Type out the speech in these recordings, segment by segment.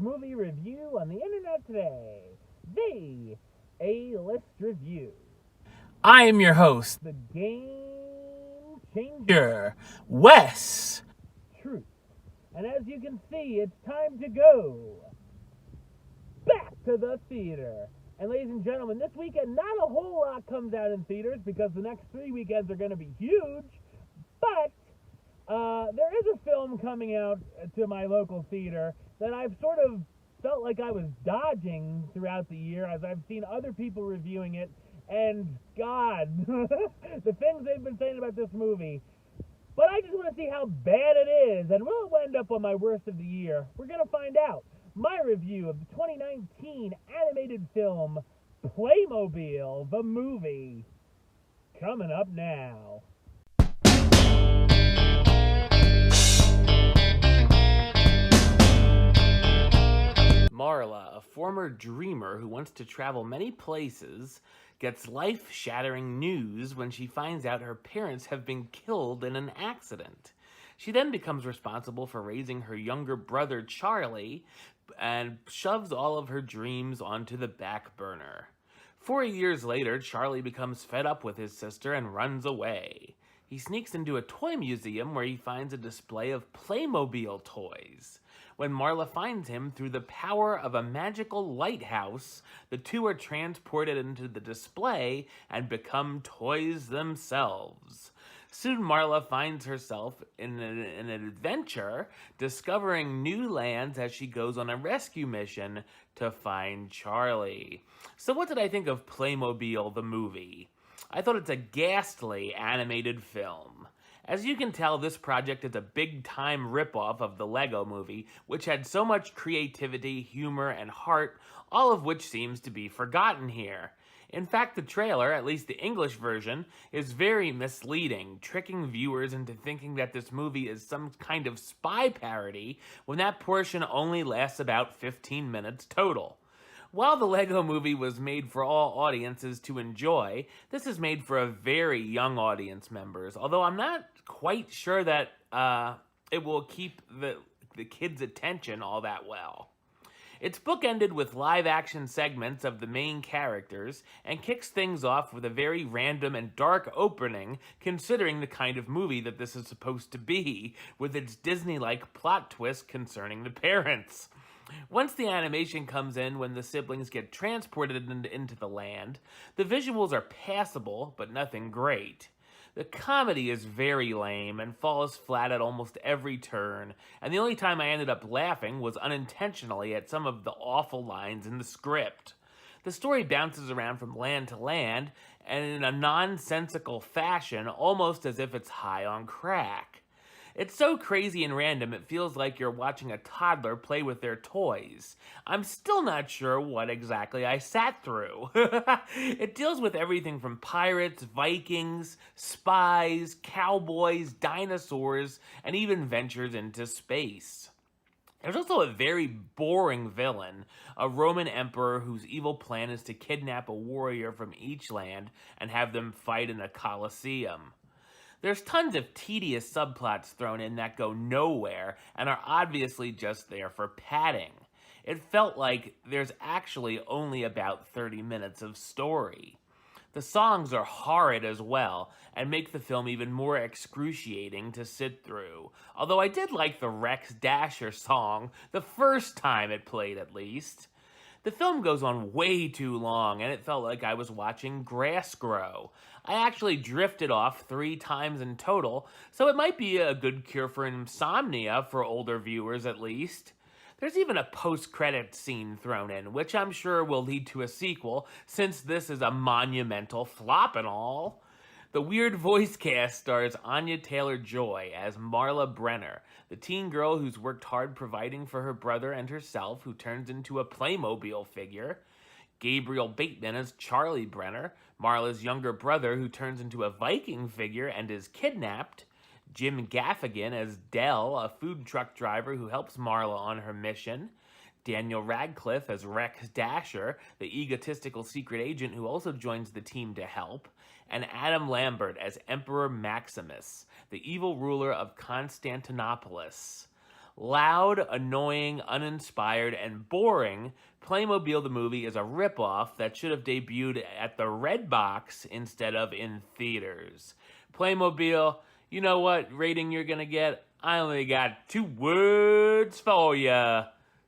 movie review on the internet today. The A-List Review. I am your host, the Game Changer, Wes Truth. And as you can see, it's time to go back to the theater. And ladies and gentlemen, this weekend, not a whole lot comes out in theaters because the next 3 weekends are going to be huge. But there is a film coming out to my local theater that I've sort of felt like I was dodging throughout the year as I've seen other people reviewing it. And God, the things they've been saying about this movie. But I just want to see how bad it is. And will it end up on my worst of the year? We're going to find out. My review of the 2019 animated film Playmobil, the movie, coming up now. Marla, a former dreamer who wants to travel many places, gets life-shattering news when she finds out her parents have been killed in an accident. She then becomes responsible for raising her younger brother, Charlie, and shoves all of her dreams onto the back burner. 4 years later, Charlie becomes fed up with his sister and runs away. He sneaks into a toy museum where he finds a display of Playmobil toys. When Marla finds him through the power of a magical lighthouse, the two are transported into the display and become toys themselves. Soon Marla finds herself in an adventure, discovering new lands as she goes on a rescue mission to find Charlie. So what did I think of Playmobil the movie? I thought it's a ghastly animated film. As you can tell, this project is a big-time ripoff of the Lego Movie, which had so much creativity, humor, and heart, all of which seems to be forgotten here. In fact, the trailer, at least the English version, is very misleading, tricking viewers into thinking that this movie is some kind of spy parody, when that portion only lasts about 15 minutes total. While the Lego Movie was made for all audiences to enjoy, this is made for a very young audience members, although I'm not quite sure that it will keep the kids' attention all that well. It's bookended with live-action segments of the main characters and kicks things off with a very random and dark opening, considering the kind of movie that this is supposed to be, with its Disney-like plot twist concerning the parents. Once the animation comes in when the siblings get transported into the land, the visuals are passable, but nothing great. The comedy is very lame and falls flat at almost every turn, and the only time I ended up laughing was unintentionally at some of the awful lines in the script. The story bounces around from land to land, and in a nonsensical fashion, almost as if it's high on crack. It's so crazy and random it feels like you're watching a toddler play with their toys. I'm still not sure what exactly I sat through. It deals with everything from pirates, Vikings, spies, cowboys, dinosaurs, and even ventures into space. There's also a very boring villain, a Roman emperor whose evil plan is to kidnap a warrior from each land and have them fight in a coliseum. There's tons of tedious subplots thrown in that go nowhere and are obviously just there for padding. It felt like there's actually only about 30 minutes of story. The songs are horrid as well and make the film even more excruciating to sit through. Although I did like the Rex Dasher song, the first time it played at least. The film goes on way too long, and it felt like I was watching grass grow. I actually drifted off 3 times in total, so it might be a good cure for insomnia for older viewers at least. There's even a post-credits scene thrown in, which I'm sure will lead to a sequel, since this is a monumental flop and all. The weird voice cast stars Anya Taylor-Joy as Marla Brenner, the teen girl who's worked hard providing for her brother and herself, who turns into a Playmobil figure. Gabriel Bateman as Charlie Brenner, Marla's younger brother who turns into a Viking figure and is kidnapped. Jim Gaffigan as Dell, a food truck driver who helps Marla on her mission. Daniel Radcliffe as Rex Dasher, the egotistical secret agent who also joins the team to help. And Adam Lambert as Emperor Maximus, the evil ruler of Constantinopolis. Loud, annoying, uninspired, and boring, Playmobil the movie is a ripoff that should have debuted at the Red Box instead of in theaters. Playmobil, you know what rating you're gonna get? I only got 2 words for ya.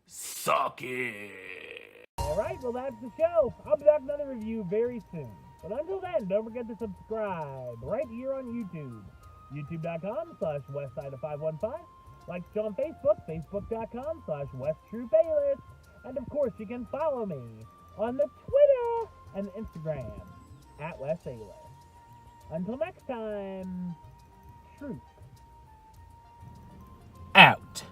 Suck it. Alright, well that's the show. I'll be back with another review very soon. But until then, don't forget to subscribe right here on YouTube. YouTube.com/Westside515. Like the show on Facebook, Facebook.com/WestTrueBayless. And of course, you can follow me on the Twitter and Instagram @WestAyless. Until next time, truth out.